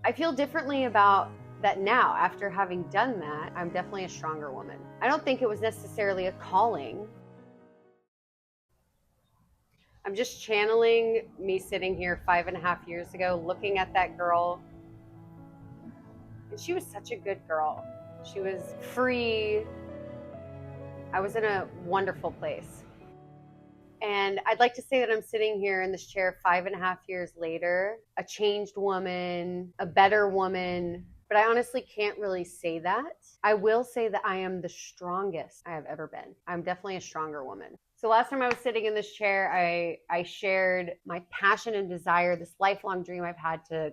I feel differently about that now. After having done that, I'm definitely a stronger woman. I don't think it was necessarily a calling. I'm just channeling me sitting here 5.5 years ago, looking at that girl. And she was such a good girl. She was free. I was in a wonderful place. And I'd like to say that I'm sitting here in this chair 5.5 years later, a changed woman, a better woman, but I honestly can't really say that. I will say that I am the strongest I have ever been. I'm definitely a stronger woman. So last time I was sitting in this chair, I shared my passion and desire, this lifelong dream I've had to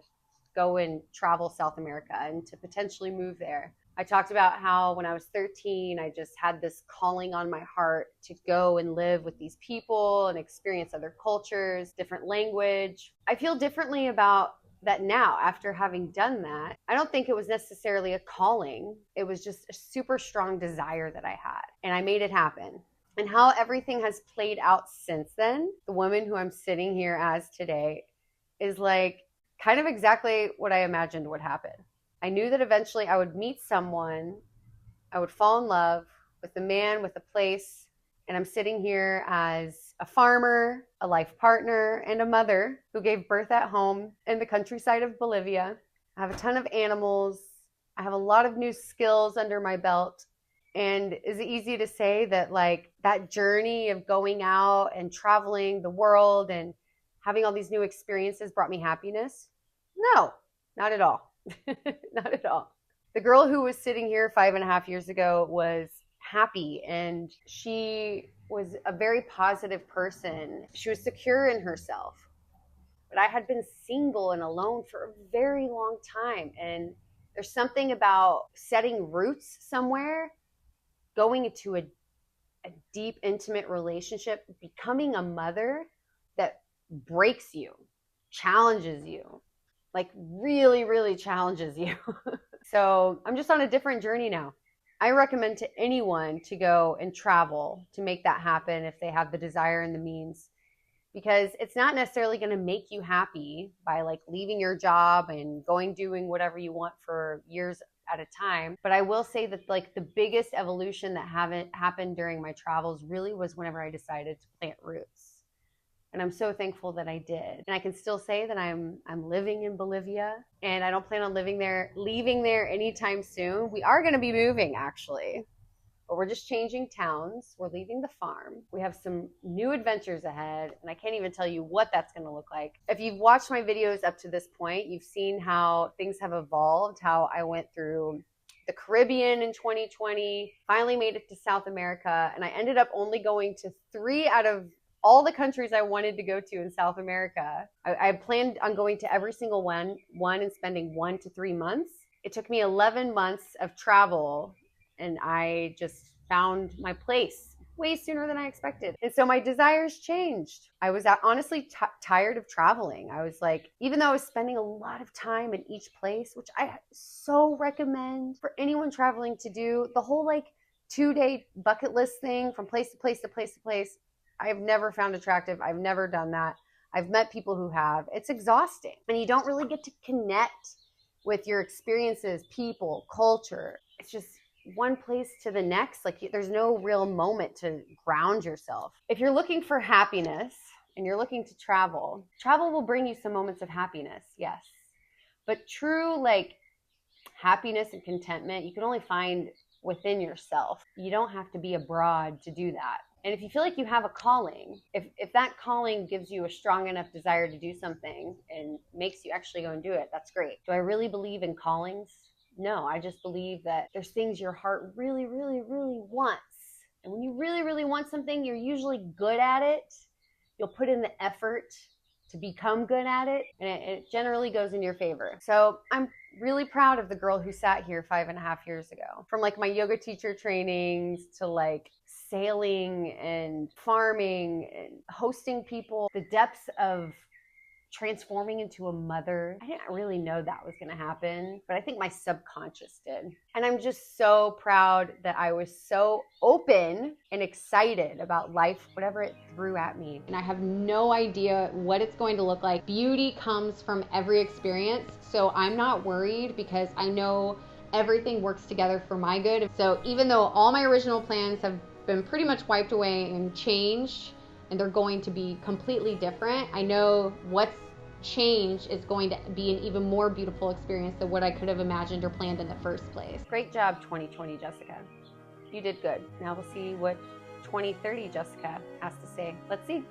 go and travel South America and to potentially move there. I talked about how when I was 13, I just had this calling on my heart to go and live with these people and experience other cultures, different language. I feel differently about that now after having done that. I don't think it was necessarily a calling. It was just a super strong desire that I had, and I made it happen. And how everything has played out since then, the woman who I'm sitting here as today is like kind of exactly what I imagined would happen. I knew that eventually I would meet someone, I would fall in love with a man, with a place, and I'm sitting here as a farmer, a life partner, and a mother who gave birth at home in the countryside of Bolivia. I have a ton of animals. I have a lot of new skills under my belt. And is it easy to say that like that journey of going out and traveling the world and having all these new experiences brought me happiness? No, not at all. Not at all. The girl who was sitting here 5.5 years ago was happy, and she was a very positive person. She was secure in herself. But I had been single and alone for a very long time. And there's something about setting roots somewhere, going into a deep, intimate relationship, becoming a mother that breaks you, challenges you, like really, really challenges you. So I'm just on a different journey now. I recommend to anyone to go and travel to make that happen if they have the desire and the means, because it's not necessarily going to make you happy by like leaving your job and doing whatever you want for years at a time. But I will say that like the biggest evolution that haven't happened during my travels really was whenever I decided to plant roots. And I'm so thankful that I did. And I can still say that I'm living in Bolivia, and I don't plan on leaving there anytime soon. We are going to be moving actually, but we're just changing towns. We're leaving the farm. We have some new adventures ahead, and I can't even tell you what that's going to look like. If you've watched my videos up to this point, you've seen how things have evolved, how I went through the Caribbean in 2020, finally made it to South America, and I ended up only going to 3 out of all the countries I wanted to go to in South America. I planned on going to every single one and spending 1 to 3 months. It took me 11 months of travel, and I just found my place way sooner than I expected. And so my desires changed. I was honestly tired of traveling. I was like, even though I was spending a lot of time in each place, which I so recommend for anyone traveling to do, the whole like 2-day bucket list thing from place to place to place to place, I have never found attractive. I've never done that. I've met people who have. It's exhausting. And you don't really get to connect with your experiences, people, culture. It's just one place to the next. Like there's no real moment to ground yourself. If you're looking for happiness and you're looking to travel will bring you some moments of happiness, yes. But true like happiness and contentment, you can only find within yourself. You don't have to be abroad to do that. And if you feel like you have a calling, if that calling gives you a strong enough desire to do something and makes you actually go and do it, that's great. Do I really believe in callings? No, I just believe that there's things your heart really, really, really wants. And when you really, really want something, you're usually good at it. You'll put in the effort to become good at it, and it generally goes in your favor. So I'm really proud of the girl who sat here 5.5 years ago. From like my yoga teacher trainings to like sailing and farming and hosting people, the depths of transforming into a mother. I didn't really know that was going to happen, but I think my subconscious did. And I'm just so proud that I was so open and excited about life, whatever it threw at me. And I have no idea what it's going to look like. Beauty comes from every experience, so I'm not worried because I know everything works together for my good. So even though all my original plans have been pretty much wiped away and changed, and they're going to be completely different, I know what's changed is going to be an even more beautiful experience than what I could have imagined or planned in the first place. Great job, 2020 Jessica. You did good. Now we'll see what 2030 Jessica has to say. Let's see.